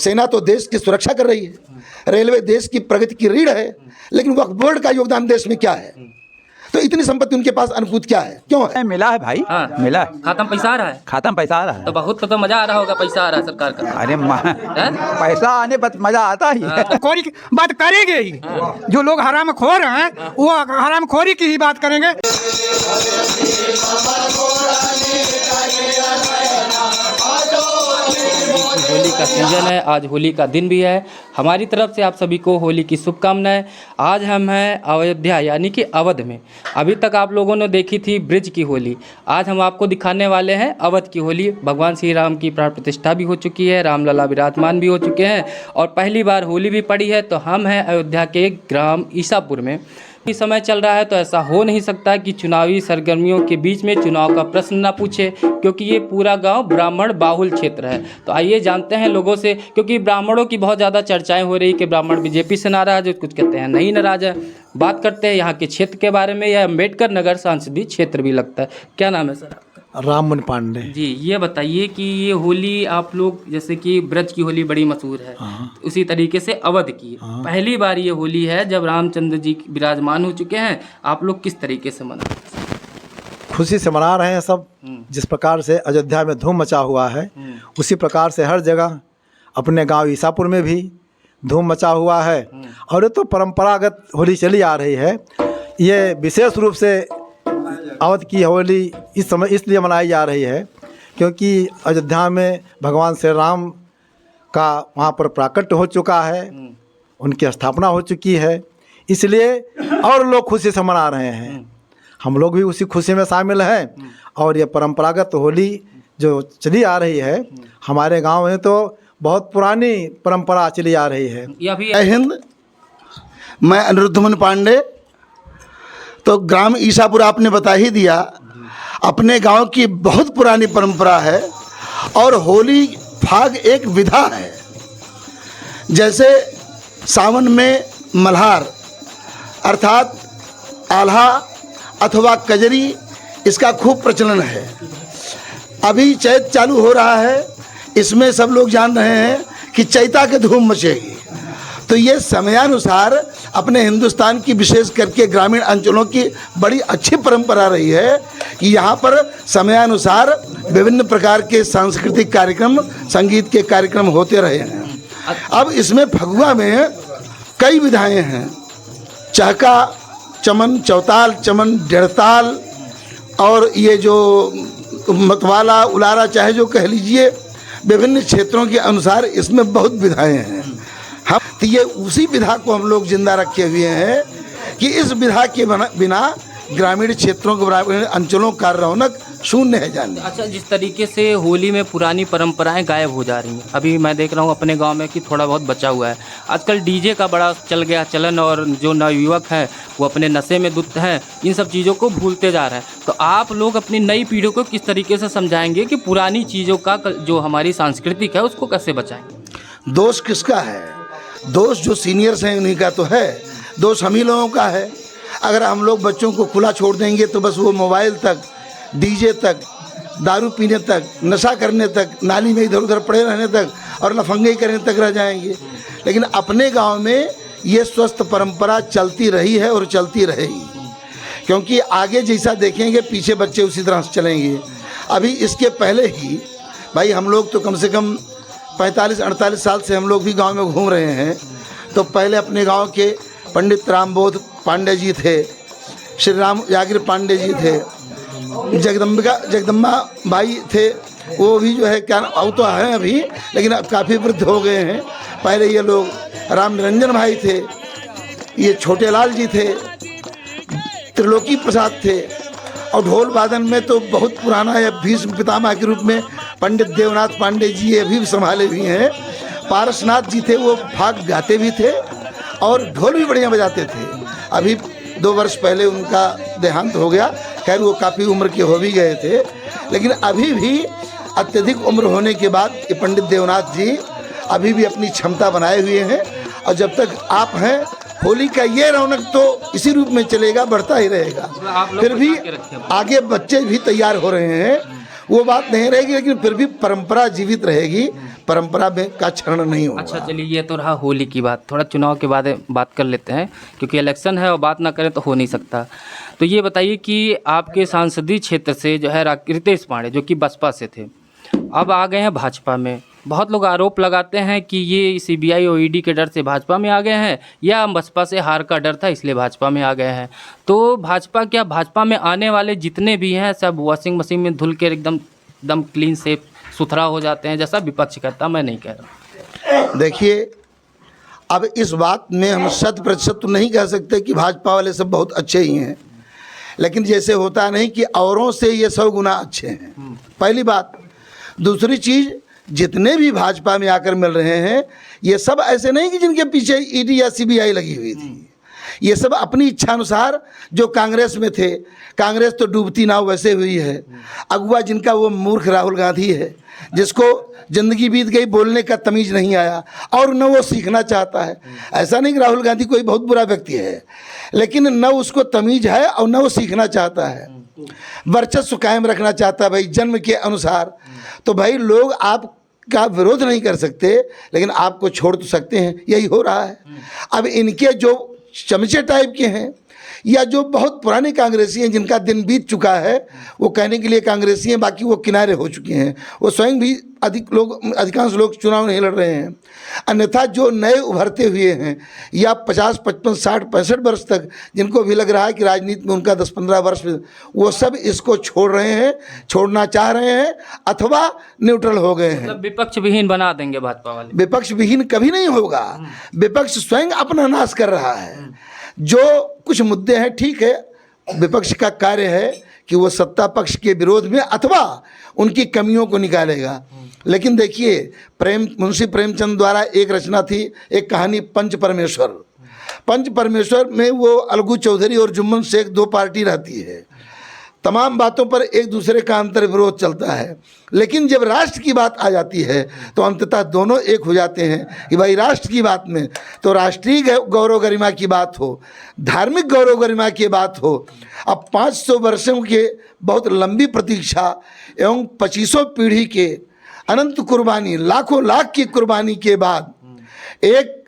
सेना तो देश की सुरक्षा कर रही है, रेलवे देश की प्रगति की रीढ़ है, लेकिन वक्फ बोर्ड का योगदान देश में क्या है? तो इतनी संपत्ति उनके पास अनुभूत क्या है, क्यों है? मिला है भाई, हाँ। मिला है। खाता में पैसा आ रहा है, खाता में पैसा आ रहा है तो बहुत तो मजा आ रहा होगा, पैसा आ रहा है सरकार का। अरे हैं? पैसा आने पर मजा आता ही है। खोरी की बात करेंगे ही, जो लोग हराम खोर हैं वो हराम खोरी की ही बात करेंगे। होली का सीजन है, आज होली का दिन भी है। हमारी तरफ से आप सभी को होली की शुभकामनाएं। आज हम हैं अयोध्या यानी कि अवध में। अभी तक आप लोगों ने देखी थी ब्रिज की होली, आज हम आपको दिखाने वाले हैं अवध की होली। भगवान श्री राम की प्राण प्रतिष्ठा भी हो चुकी है, रामलला विराजमान भी हो चुके हैं और पहली बार होली भी पड़ी है। तो हम हैं अयोध्या के ग्राम ईसापुर में। इस समय चल रहा है तो ऐसा हो नहीं सकता कि चुनावी सरगर्मियों के बीच में चुनाव का प्रश्न ना पूछे, क्योंकि ये पूरा गांव ब्राह्मण बाहुल क्षेत्र है। तो आइए जानते हैं लोगों से, क्योंकि ब्राह्मणों की बहुत ज़्यादा चर्चाएं हो रही कि ब्राह्मण बीजेपी से नाराज है, कुछ कहते हैं नहीं नाराज है। बात करते हैं यहाँ के क्षेत्र के बारे में। यह अम्बेडकर नगर संसदीय क्षेत्र भी लगता है। क्या नाम है सर आपका? राममन पांडे जी, ये बताइए कि ये होली आप लोग, जैसे कि ब्रज की होली बड़ी मशहूर है, उसी तरीके से अवध की पहली बार ये होली है जब रामचंद्र जी विराजमान हो चुके हैं। आप लोग किस तरीके से मना रहे हैं? खुशी से मना रहे हैं सब। जिस प्रकार से अयोध्या में धूम मचा हुआ है, उसी प्रकार से हर जगह अपने गांव ईसापुर में भी धूम मचा हुआ है। और ये तो परंपरागत होली चली आ रही है। ये विशेष रूप से अवध की होली इस समय इसलिए मनाई जा रही है क्योंकि अयोध्या में भगवान श्री राम का वहाँ पर प्राकट्य हो चुका है, उनकी स्थापना हो चुकी है, इसलिए और लोग खुशी से मना रहे हैं। हम लोग भी उसी खुशी में शामिल हैं। और ये परंपरागत होली जो चली आ रही है हमारे गांव में, तो बहुत पुरानी परंपरा चली आ रही है। जय हिंद, मैं अनिरुद्धमन पांडे। तो ग्राम ईसापुर आपने बता ही दिया, अपने गांव की बहुत पुरानी परंपरा है और होली फाग एक विधा है। जैसे सावन में मल्हार अर्थात आल्हा अथवा कजरी, इसका खूब प्रचलन है। अभी चैत चालू हो रहा है, इसमें सब लोग जान रहे हैं कि चैता के धूम मचेगी। तो ये समयानुसार अपने हिंदुस्तान की विशेष करके ग्रामीण अंचलों की बड़ी अच्छी परंपरा रही है कि यहाँ पर समयानुसार विभिन्न प्रकार के सांस्कृतिक कार्यक्रम, संगीत के कार्यक्रम होते रहे हैं। अब इसमें फगुआ में कई विधाएं हैं, चहका, चमन, चौताल, चमन, डेढ़ताल और ये जो मतवाला, उलारा, चाहे जो कह लीजिए, विभिन्न क्षेत्रों के अनुसार इसमें बहुत विधाएं हैं। हम तो ये उसी विधा को हम लोग जिंदा रखे हुए हैं कि इस विधा के बिना ग्रामीण क्षेत्रों के ग्रामीण अंचलों का रौनक शून्य है जाने। अच्छा, जिस तरीके से होली में पुरानी परंपराएं गायब हो जा रही हैं, अभी मैं देख रहा हूँ अपने गांव में कि थोड़ा बहुत बचा हुआ है। आजकल डीजे का बड़ा चल गया चलन और जो नवयुवक हैं वो अपने नशे में धुत हैं, इन सब चीज़ों को भूलते जा रहे हैं। तो आप लोग अपनी नई पीढ़ी को किस तरीके से समझाएंगे कि पुरानी चीज़ों का जो हमारी सांस्कृतिक है उसको कैसे बचाएंगे? दोष किसका है? दोष जो सीनियर्स हैं उन्हीं का तो है, दोष हम ही लोगों का है। अगर हम लोग बच्चों को खुला छोड़ देंगे तो बस वो मोबाइल तक, डीजे तक, दारू पीने तक, नशा करने तक, नाली में इधर उधर पड़े रहने तक और लफंगे करने तक रह जाएंगे। लेकिन अपने गांव में ये स्वस्थ परंपरा चलती रही है और चलती रहेगी, क्योंकि आगे जैसा देखेंगे पीछे बच्चे उसी तरह से चलेंगे। अभी इसके पहले ही भाई हम लोग तो कम से कम 45-48 साल से हम लोग भी गांव में घूम रहे हैं। तो पहले अपने गांव के पंडित रामबोध पांडे जी थे, श्री राम यागिर पांडे जी थे, जगदम्बा भाई थे, वो भी जो है क्या अब तो हैं अभी, लेकिन अब काफ़ी वृद्ध हो गए हैं। पहले ये लोग राम निरंजन भाई थे, ये छोटे लाल जी थे, त्रिलोकी प्रसाद थे। और ढोल वादन में तो बहुत पुराना है, भीष्म पितामह के रूप में पंडित देवनाथ पांडे जी ये भी संभाले हुए हैं। पारसनाथ जी थे, वो फाग गाते भी थे और ढोल भी बढ़िया बजाते थे। अभी 2 वर्ष पहले उनका देहांत हो गया। खैर वो काफ़ी उम्र के हो भी गए थे, लेकिन अभी भी अत्यधिक उम्र होने के बाद ये पंडित देवनाथ जी अभी भी अपनी क्षमता बनाए हुए हैं। और जब तक आप हैं, होली का ये रौनक तो इसी रूप में चलेगा, बढ़ता ही रहेगा। फिर भी आगे बच्चे भी तैयार हो रहे हैं, वो बात नहीं रहेगी, लेकिन फिर भी परंपरा जीवित रहेगी, परंपरा में का क्षरण नहीं होगा। अच्छा चलिए, ये तो रहा होली की बात, थोड़ा चुनाव के बाद बात कर लेते हैं, क्योंकि इलेक्शन है और बात ना करें तो हो नहीं सकता। तो ये बताइए कि आपके सांसदीय क्षेत्र से जो है रितेश पांडे, जो कि बसपा से थे, अब आ गए हैं भाजपा में। बहुत लोग आरोप लगाते हैं कि ये सीबीआई और ईडी के डर से भाजपा में आ गए हैं, या बसपा से हार का डर था इसलिए भाजपा में आ गए हैं। तो भाजपा में आने वाले जितने भी हैं सब वॉशिंग मशीन में धुल के एकदम क्लीन से सुथरा हो जाते हैं, जैसा विपक्ष कहता, मैं नहीं कह रहा। देखिए, अब इस बात में हम 100% तो नहीं कह सकते कि भाजपा वाले सब बहुत अच्छे ही हैं, लेकिन जैसे होता नहीं कि औरों से ये 100 गुना अच्छे हैं, पहली बात। दूसरी चीज़, जितने भी भाजपा में आकर मिल रहे हैं ये सब ऐसे नहीं कि जिनके पीछे ईडी या सीबीआई लगी हुई थी। ये सब अपनी इच्छानुसार, जो कांग्रेस में थे, कांग्रेस तो डूबती नाव वैसे हुई है। अगुआ जिनका वो मूर्ख राहुल गांधी है, जिसको ज़िंदगी बीत गई, बोलने का तमीज़ नहीं आया और न वो सीखना चाहता है। ऐसा नहीं कि राहुल गांधी कोई बहुत बुरा व्यक्ति है, लेकिन न उसको तमीज़ है और न वो सीखना चाहता है, वर्चस्व कायम रखना चाहता है भाई जन्म के अनुसार। तो भाई लोग आपका विरोध नहीं कर सकते, लेकिन आपको छोड़ तो सकते हैं, यही हो रहा है। अब इनके जो चमचे टाइप के हैं या जो बहुत पुराने कांग्रेसी हैं जिनका दिन बीत चुका है, वो कहने के लिए कांग्रेसी हैं, बाकी वो किनारे हो चुके हैं। वो स्वयं भी अधिकांश लोग चुनाव नहीं लड़ रहे हैं। अन्यथा जो नए उभरते हुए हैं या 50, 55, 60, 65 वर्ष तक, जिनको भी लग रहा है कि राजनीति में उनका 10-15 वर्ष, वो सब इसको छोड़ रहे हैं, छोड़ना चाह रहे हैं अथवा न्यूट्रल हो गए हैं। मतलब विपक्ष विहीन बना देंगे भाजपा वाले। विपक्ष विहीन कभी नहीं होगा, विपक्ष स्वयं अपना नाश कर रहा है। जो कुछ मुद्दे हैं, ठीक है, विपक्ष का कार्य है कि वो सत्ता पक्ष के विरोध में अथवा उनकी कमियों को निकालेगा। लेकिन देखिए, मुंशी प्रेमचंद द्वारा एक रचना थी, एक कहानी पंच परमेश्वर। पंच परमेश्वर में वो अलगू चौधरी और जुम्मन शेख 2 पार्टी रहती है। तमाम बातों पर एक दूसरे का अंतर विरोध चलता है, लेकिन जब राष्ट्र की बात आ जाती है तो अंततः दोनों एक हो जाते हैं कि भाई राष्ट्र की बात में तो राष्ट्रीय गौरव गरिमा की बात हो, धार्मिक गौरव गरिमा की बात हो। अब 500 वर्षों के बहुत लंबी प्रतीक्षा एवं 2500 पीढ़ी के अनंत कुर्बानी, लाखों लाख की कुर्बानी के बाद एक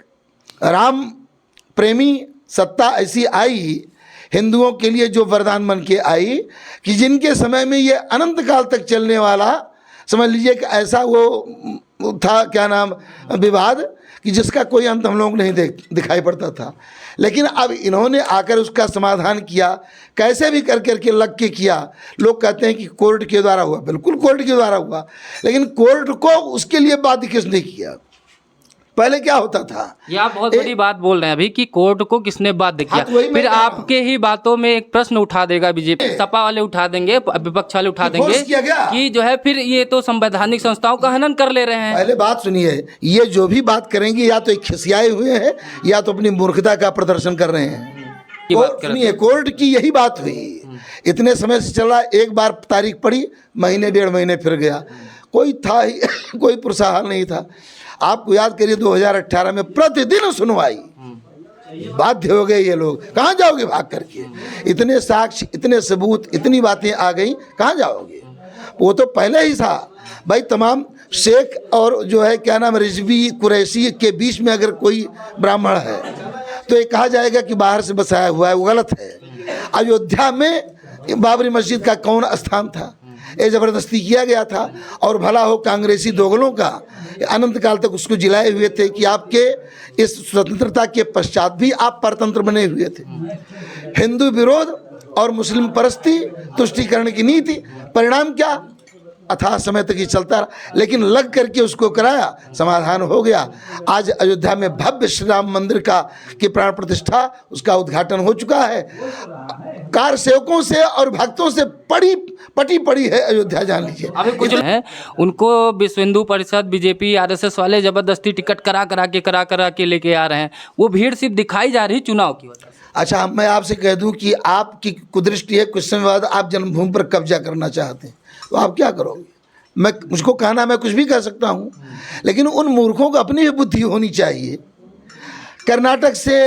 राम प्रेमी सत्ता ऐसी आई हिंदुओं के लिए, जो वरदान बन के आई कि जिनके समय में ये अनंत काल तक चलने वाला, समझ लीजिए कि ऐसा वो था, क्या नाम, विवाद, कि जिसका कोई अंत हम लोग नहीं दिखाई पड़ता था। लेकिन अब इन्होंने आकर उसका समाधान किया, कैसे भी कर करके लग के किया। लोग कहते हैं कि कोर्ट के द्वारा हुआ, बिल्कुल कोर्ट के द्वारा हुआ, लेकिन कोर्ट को उसके लिए बाध्य किसने किया? पहले क्या होता था? ये आप बहुत बड़ी बात बोल रहे हैं अभी कि कोर्ट को किसने बाध्य किया। फिर आपके ही बातों में एक प्रश्न उठा देगा बीजेपी, सपा वाले उठा देंगे, विपक्ष वाले उठा देंगे कि जो है फिर ये तो संवैधानिक संस्थाओं का हनन कर ले रहे हैं। पहले बात सुनिए, ये जो भी बात करेंगे या तो खिसियाए हुए हैं या तो अपनी मूर्खता का प्रदर्शन कर रहे हैं। सुनिए, कोर्ट की यही बात हुई, इतने समय से चला, एक बार तारीख पड़ी, महीने 1.5 महीने फिर गया, कोई था ही कोई पुरसाहाल नहीं था। आपको याद करिए 2018 में प्रतिदिन सुनवाई, बाध्य हो गए ये लोग, कहाँ जाओगे भाग करके? इतने साक्ष्य, इतने सबूत, इतनी बातें आ गई, कहाँ जाओगे? वो तो पहले ही था भाई। तमाम शेख और जो है क्या नाम, रिजवी कुरैशी के बीच में अगर कोई ब्राह्मण है तो ये कहा जाएगा कि बाहर से बसाया हुआ है, वो गलत है। अयोध्या में बाबरी मस्जिद का कौन स्थान था? ये ज़बरदस्ती किया गया था, और भला हो कांग्रेसी दोगलों का अनंत काल तक उसको जिलाए हुए थे कि आपके इस स्वतंत्रता के पश्चात भी आप परतंत्र बने हुए थे। हिंदू विरोध और मुस्लिम परस्ती, तुष्टीकरण की नीति, परिणाम क्या? अथाह समय तक ये चलता रहा, लेकिन लग करके उसको कराया, समाधान हो गया। आज अयोध्या में भव्य श्री राम मंदिर की प्राण प्रतिष्ठा, उसका उद्घाटन हो चुका है। कार सेवकों से और भक्तों से पटी है अयोध्या, जान लीजिए। अभी कुछ हैं उनको विश्व हिंदू परिषद, बीजेपी, आरएसएस वाले जबरदस्ती टिकट करा के लेके आ रहे हैं। वो भीड़ सिर्फ दिखाई जा रही चुनाव की वजह से। अच्छा, मैं आपसे कह दूं कि आपकी कुदृष्टि है, कुछ समय बाद आप जन्मभूमि पर कब्जा करना चाहते हैं, तो आप क्या करोगे? मुझको कहना, मैं कुछ भी कह सकता हूँ, लेकिन उन मूर्खों को अपनी भी बुद्धि होनी चाहिए। कर्नाटक से,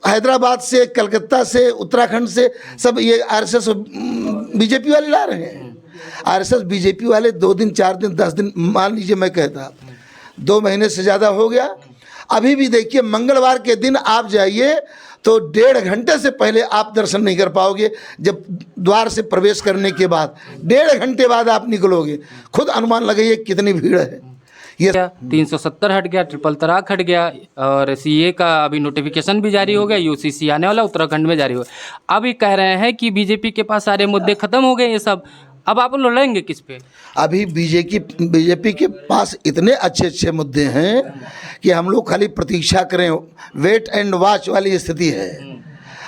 हैदराबाद से, कलकत्ता से, उत्तराखंड से सब ये आरएसएस बीजेपी वाले ला रहे हैं। आरएसएस बीजेपी वाले 2 दिन 4 दिन 10 दिन, मान लीजिए मैं कहता 2 महीने से ज़्यादा हो गया। अभी भी देखिए मंगलवार के दिन आप जाइए तो 1.5 घंटे से पहले आप दर्शन नहीं कर पाओगे। जब द्वार से प्रवेश करने के बाद 1.5 घंटे बाद आप निकलोगे, खुद अनुमान लगाइए कितनी भीड़ है। ये 370 हट गया, ट्रिपल तलाक हट गया, और सीए का अभी नोटिफिकेशन भी जारी हो गया, यूसीसी आने वाला उत्तराखंड में जारी हो गया। अभी कह रहे हैं कि बीजेपी के पास सारे मुद्दे खत्म हो गए ये सब, अब आप लड़ेंगे किस पे? अभी बीजेपी के पास इतने अच्छे अच्छे मुद्दे हैं कि हम लोग खाली प्रतीक्षा करें, वेट एंड वॉच वाली स्थिति है।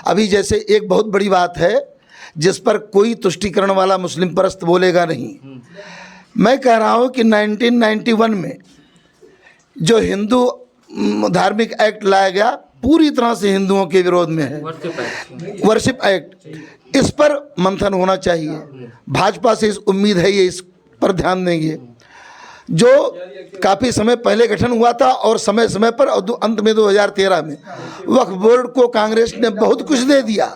अभी जैसे एक बहुत बड़ी बात है जिस पर कोई तुष्टिकरण वाला मुस्लिम परस्त बोलेगा नहीं। मैं कह रहा हूँ कि 1991 में जो हिंदू धार्मिक एक्ट लाया गया पूरी तरह से हिंदुओं के विरोध में है, वर्शिप एक्ट। इस पर मंथन होना चाहिए। भाजपा से इस उम्मीद है ये इस पर ध्यान देंगे। जो काफ़ी समय पहले गठन हुआ था और समय समय पर अंत में 2013 में वक्फ बोर्ड को कांग्रेस ने बहुत कुछ दे दिया।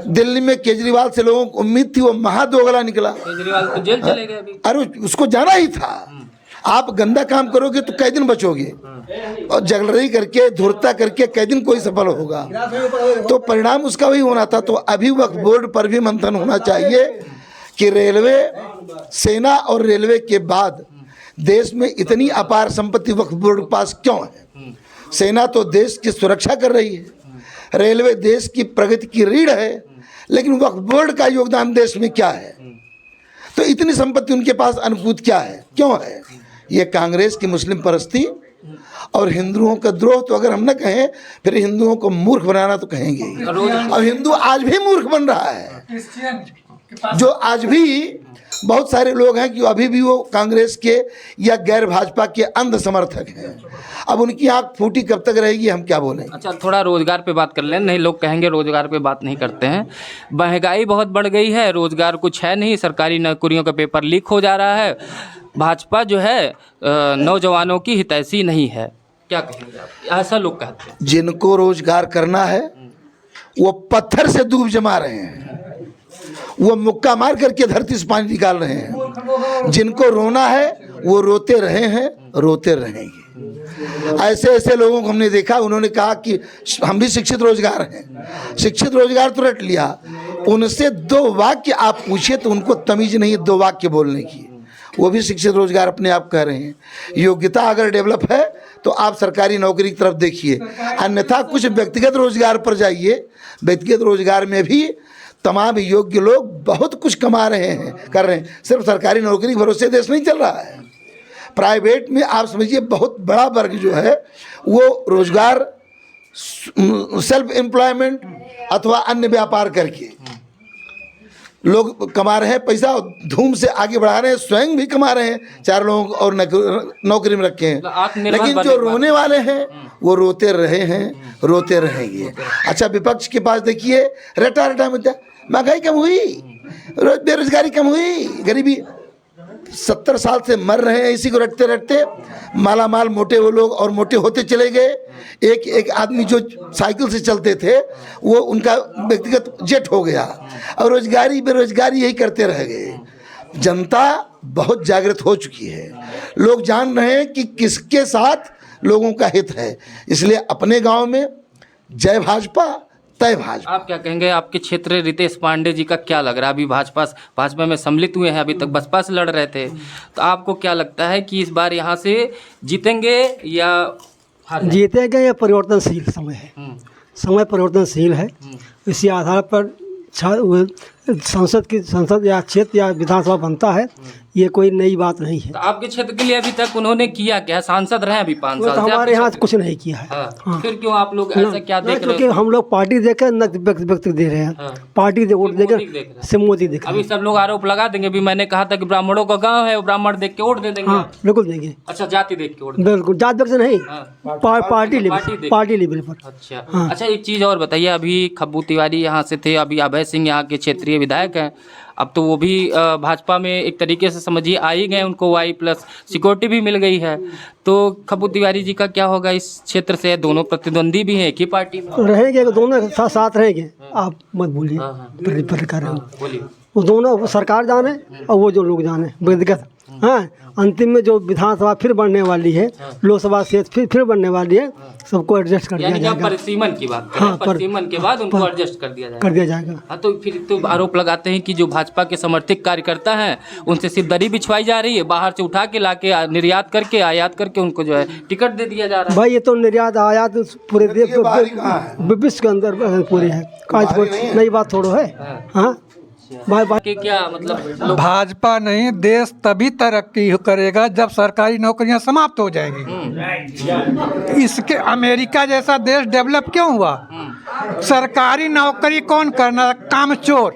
दिल्ली में केजरीवाल से लोगों को उम्मीद थी, वो महादोगला निकला। केजरीवाल तो जेल चले गए अभी। अरे उसको जाना ही था। आप गंदा काम करोगे तो कै दिन बचोगे, और जगलरी करके धूर्ता करके कै दिन कोई सफल होगा। तो परिणाम उसका वही होना था। तो अभी वक्फ बोर्ड पर भी मंथन होना चाहिए कि रेलवे, सेना और रेलवे के बाद देश में इतनी अपार संपत्ति वक्फ बोर्ड के पास क्यों है? सेना तो देश की सुरक्षा कर रही है, रेलवे देश की प्रगति की रीढ़ है, लेकिन वक्फ बोर्ड का योगदान देश में क्या है? तो इतनी संपत्ति उनके पास अनुकूत क्या है, क्यों है? ये कांग्रेस की मुस्लिम परस्ती और हिंदुओं का द्रोह तो अगर हम न कहें फिर हिंदुओं को मूर्ख बनाना तो कहेंगे ही। और हिंदू आज भी मूर्ख बन रहा है। जो आज भी बहुत सारे लोग हैं कि अभी भी वो कांग्रेस के या गैर भाजपा के अंध समर्थक हैं। अब उनकी आंख फूटी कब तक रहेगी, हम क्या बोलें। अच्छा, थोड़ा रोजगार पे बात कर लें। नहीं, लोग कहेंगे रोजगार पे बात नहीं करते हैं। महंगाई बहुत बढ़ गई है, रोजगार कुछ है नहीं, सरकारी नौकरियों का पेपर लीक हो जा रहा है। भाजपा जो है नौजवानों की हितैषी नहीं है, क्या कहेंगे आप? ऐसा लोग कहते हैं। जिनको रोजगार करना है वो पत्थर से दूब जमा रहे हैं, वो मुक्का मार करके धरती से पानी निकाल रहे हैं। जिनको रोना है वो रोते रहे हैं, रोते रहेंगे। ऐसे ऐसे लोगों को हमने देखा, उन्होंने कहा कि हम भी शिक्षित रोजगार हैं। शिक्षित रोजगार तो रट लिया, उनसे 2 वाक्य आप पूछिए तो उनको तमीज नहीं है 2 वाक्य बोलने की। वो भी शिक्षित रोजगार अपने आप कह रहे हैं। योग्यता अगर डेवलप है तो आप सरकारी नौकरी की तरफ देखिए, अन्यथा कुछ व्यक्तिगत रोजगार पर जाइए। व्यक्तिगत रोजगार में भी तमाम योग्य लोग बहुत कुछ कमा रहे हैं, कर रहे हैं। सिर्फ सरकारी नौकरी भरोसे देश नहीं चल रहा है। प्राइवेट में आप समझिए बहुत बड़ा वर्ग जो है वो रोजगार, सेल्फ एम्प्लॉयमेंट अथवा अन्य व्यापार करके लोग कमा रहे हैं पैसा, धूम से आगे बढ़ा रहे हैं, स्वयं भी कमा रहे हैं, 4 लोगों को और नौकरी में रखे हैं। लेकिन जो रोने वाले हैं वो रोते रहे हैं, रोते रहेंगे। अच्छा, विपक्ष के पास देखिए रटा रटा मुद्दा, महंगाई कम हुई, बेरोजगारी कम हुई, गरीबी 70 साल से मर रहे हैं इसी को रटते रटते। माला माल मोटे वो लोग और मोटे होते चले गए। एक एक आदमी जो साइकिल से चलते थे वो उनका व्यक्तिगत जेट हो गया, और रोजगारी बेरोजगारी यही करते रह गए। जनता बहुत जागृत हो चुकी है, लोग जान रहे हैं कि किसके साथ लोगों का हित है। इसलिए अपने गांव में जय भाजपा तय भाजपा। आप क्या कहेंगे? आपके क्षेत्र रितेश पांडे जी का क्या लग रहा है? अभी भाजपा में सम्मिलित हुए हैं, अभी तक बसपा से लड़ रहे थे, तो आपको क्या लगता है कि इस बार यहाँ से जीतेंगे या जीतेंगे? या परिवर्तनशील समय है, समय परिवर्तनशील है। इसी आधार पर संसद या क्षेत्र या विधानसभा बनता है, ये कोई नई बात नहीं है। तो आपके क्षेत्र के लिए अभी तक उन्होंने किया क्या? सांसद रहे अभी 5 साल तो हमारे यहाँ कुछ नहीं किया है। हाँ। फिर क्यों आप लोग ऐसा क्या देख रहे हैं? क्योंकि हम लोग पार्टी देकर न व्यक्ति दे रहे हैं। हाँ। पार्टी वोट देकर से मोदी देख रहे अभी सब लोग आरोप लगा देंगे। भी मैंने कहा था कि ब्राह्मणों का गांव है, वो ब्राह्मण देख के वोट दे देंगे। हाँ, बिल्कुल देंगे। अच्छा, जाति देख के वोट? बिल्कुल, जात व्यक्ति नहीं, हाँ। पार्टी लेवल पर। अच्छा। हाँ। अच्छा, एक चीज़ और बताइए, अभी खब्बू तिवारी यहाँ से थे, अभी अभय सिंह यहाँ के क्षेत्रीय विधायक हैं, अब तो वो भी भाजपा में एक तरीके से समझिए आ ही गए, उनको Y+ सिक्योरिटी भी मिल गई है। तो खब्बू तिवारी जी का क्या होगा इस क्षेत्र से? दोनों प्रतिद्वंदी भी हैं एक ही पार्टी में रहेंगे, दोनों साथ रहेंगे। आप मत बोलिए, हाँ। प्रकार बोलिए। वो दोनों, वो सरकार जाने और वो जो लोग जाने व्यक्तिगत। हाँ, अंतिम में जो विधानसभा फिर बढ़ने वाली है, लोकसभा से फिर बढ़ने वाली है, सबको एडजस्ट कर दिया यानी कि आप जाएगा। परिसीमन की बात करें, हाँ, परिसीमन के बाद उनको एडजस्ट कर दिया जाएगा। कर दिया जाएगा। हाँ, तो फिर तो आरोप लगाते हैं कि जो भाजपा के समर्थित कार्यकर्ता हैं उनसे सिर्फ दरी बिछवाई जा रही है, बाहर से उठा के लाके निर्यात करके आयात करके उनको जो है टिकट दे दिया जा रहा है। भाई ये तो निर्यात आयात पूरे देश विश्व के अंदर पूरी है, आज कोई नई बात थोड़ो है। हाँ भाई भाई कि क्या मतलब भाजपा नहीं, देश तभी तरक्की करेगा जब सरकारी नौकरियां समाप्त हो जाएंगी। इसके अमेरिका जैसा देश डेवलप क्यों हुआ? सरकारी नौकरी कौन करना? कामचोर।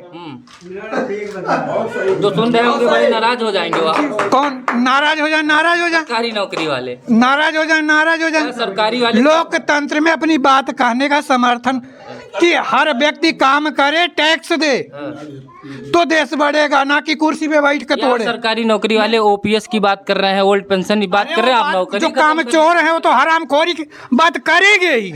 जो सुन रहे होंगे बड़े नाराज हो जाएंगे वहाँ, कौन नाराज हो जाए? नाराज हो जाए, सरकारी नौकरी वाले नाराज हो जाए, नाराज हो जाए। सरकारी वाले लोकतंत्र में अपनी बात कहने का समर्थन कि हर व्यक्ति काम करे, टैक्स दे, तो देश बढ़ेगा, ना कि कुर्सी पे बैठ के यार, तोड़े। सरकारी नौकरी वाले ओपीएस की बात कर रहे हैं, ओल्ड पेंशन की बात कर रहे हैं, आप नौकरी जो का काम चोर है वो तो हरामखोरी की बात करेंगे ही।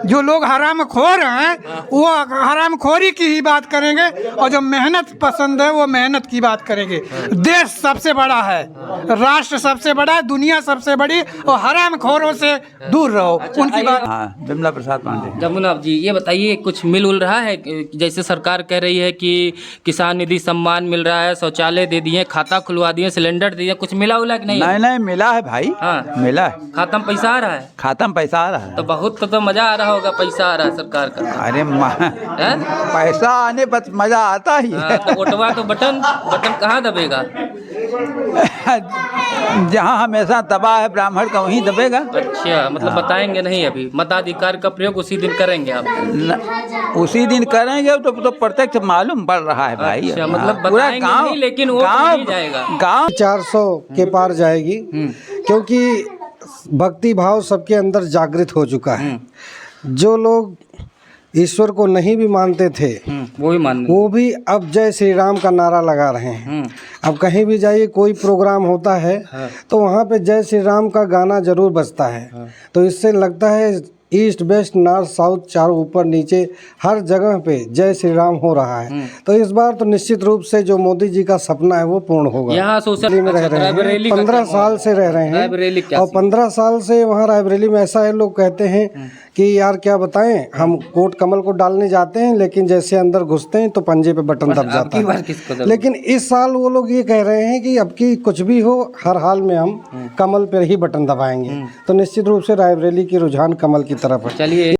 जो लोग हरामखोर हैं वो हरामखोरी की ही बात करेंगे, और जो मेहनत पसंद है वो मेहनत की बात करेंगे। देश सबसे बड़ा है, राष्ट्र सबसे बड़ा है, दुनिया सबसे बड़ी, और हरामखोरों से दूर रहो। उनकी बात। हाँ, विमला प्रसाद पांडे। जमुना जी, ये बताइए कुछ मिल उल रहा है? जैसे सरकार कह रही है कि किसान निधि सम्मान मिल रहा है, शौचालय दे दिए, खाता खुलवा दिए, सिलेंडर दे दिए, कुछ मिला उला कि नहीं? नहीं नहीं, मिला है भाई। हाँ। मिला है, खाता में पैसा आ रहा है? खाता में पैसा आ रहा है। तो बहुत तो मजा आ रहा होगा, पैसा आ रहा है सरकार का। अरे हैं? पैसा आने पर मजा आता ही हाँ, तो वोटवा तो बटन कहाँ दबेगा? जहाँ हमेशा दबा है ब्राह्मण का वहीं दबेगा। अच्छा, मतलब बताएंगे नहीं अभी, मताधिकार का प्रयोग उसी दिन करेंगे आप? उसी दिन करेंगे तो प्रत्यक्ष मालूम पड़ रहा है भाई। अच्छा, मतलब पूरा बताएंगे गांव, नहीं, लेकिन वोट नहीं जाएगा। गांव 400 के पार जाएगी, क्योंकि भक्ति भाव सबके अंदर जागृत हो चुका है। जो लोग ईश्वर को नहीं भी मानते थे वो ही मान वो भी अब जय श्री राम का नारा लगा रहे हैं। अब कहीं भी जाइए, कोई प्रोग्राम होता है तो वहाँ पे जय श्री राम का गाना जरूर बजता है। तो इससे लगता है ईस्ट वेस्ट नॉर्थ साउथ चारों ऊपर नीचे हर जगह पे जय श्री राम हो रहा है। तो इस बार तो निश्चित रूप से जो मोदी जी का सपना है वो पूर्ण होगा। यहाँ सोशल में रह रहे हैं, 15 साल से रह रहे हैं, और 15 साल से वहाँ रायबरेली में ऐसा है, लोग कहते हैं कि यार क्या बताएं, हम कोट कमल को डालने जाते हैं लेकिन जैसे अंदर घुसते हैं तो पंजे पे बटन दब जाता है। लेकिन इस साल वो लोग ये कह रहे हैं कि अब की कुछ भी हो, हर हाल में हम कमल पर ही बटन दबाएंगे। तो निश्चित रूप से रायबरेली की रुझान कमल की तरफ है। चलिए।